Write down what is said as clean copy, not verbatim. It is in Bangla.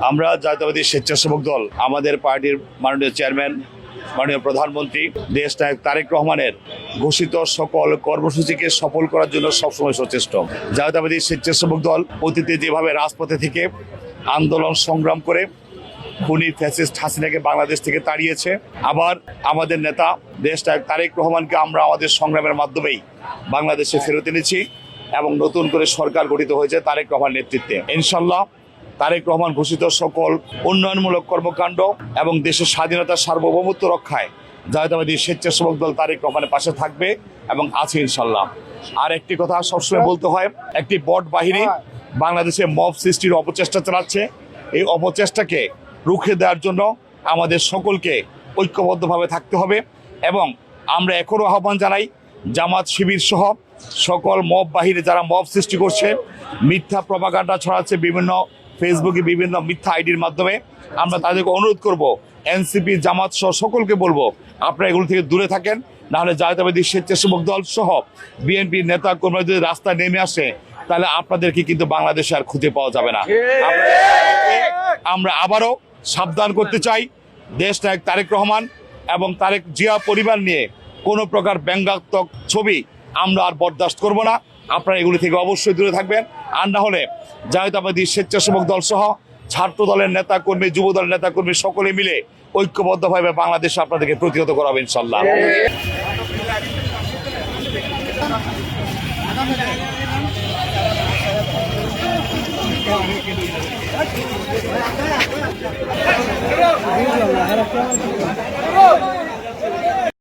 আমরা জাতীয়তাবাদী স্বেচ্ছাসেবক দল আমাদের পার্টির মাননীয় চেয়ারম্যান, মাননীয় প্রধানমন্ত্রী দেশ নায়ক তারেক রহমানের ঘোষিত সকল কর্মসূচিকে সফল করার জন্য সবসময় সচেষ্ট। জাতীয়তাবাদী স্বেচ্ছাসেবক দল অতীতে যেভাবে রাজপথে থেকে আন্দোলন সংগ্রাম করে খুনি ফ্যাসিস্ট হাসিনাকে বাংলাদেশ থেকে তাড়িয়েছে, আবার আমাদের নেতা দেশ নায়ক তারেক রহমানকে আমরা আমাদের সংগ্রামের মাধ্যমেই বাংলাদেশে ফেরত এনেছি এবং নতুন করে সরকার গঠিত হয়েছে তারেক রহমান নেতৃত্বে। ইনশাল্লাহ তারেক রহমান ঘোষিত সকল উন্নয়নমূলক কর্মকাণ্ড এবং দেশের স্বাধীনতার সার্বভৌমত্ব রক্ষায় জাতীয়তাবাদী স্বেচ্ছাসেবক দল তারেক রহমানের পাশে থাকবে এবং আছে ইনশাল্লাহ। আর একটি কথা সবসময় বলতে হয়, একটি বট বাহিনী বাংলাদেশে মব সৃষ্টির অপচেষ্টা চালাচ্ছে। এই অপচেষ্টাকে রুখে দেওয়ার জন্য আমাদের সকলকে ঐক্যবদ্ধভাবে থাকতে হবে এবং আমরা এখনও আহ্বান জানাই জামাত শিবির সহ সকল মব বাহিনী যারা মব সৃষ্টি করছে, মিথ্যা প্রপাগান্ডা ছড়াচ্ছে বিভিন্ন ফেসবুকে বিভিন্ন মিথ্যা আইডির মাধ্যমে, আমরা তাদেরকে অনুরোধ করব, এনসিপি জামাত সহ সকলকে বলবো আপনারা এগুলো থেকে দূরে থাকেন, নাহলে জাতীয়তাবাদী স্বেচ্ছাসেবক দল সহ বিএনপির নেতা কর্মীরা যদি রাস্তায় নেমে আসে তাহলে আপনাদেরকে কিন্তু বাংলাদেশে আর খুঁজে পাওয়া যাবে না। আমরা আবারও সাবধান করতে চাই, দেশ নায়ক তারেক রহমান এবং তারেক জিয়া পরিবার নিয়ে কোনো প্রকার ব্যঙ্গাত্মক ছবি আমরা আর বরদাস্ত করব না। আপনারা এগুলি থেকে অবশ্যই দূরে থাকবেন, আর না হলে জাতীয়তাবাদী স্বেচ্ছাসেবক দল সহ ছাত্র দলের নেতা কর্মী, যুব দলের নেতা কর্মী সকলে মিলে ঐক্যবদ্ধভাবে বাংলাদেশে আপনাদেরকে প্রতিহত করাবে ইনশাল্লাহ। Hello.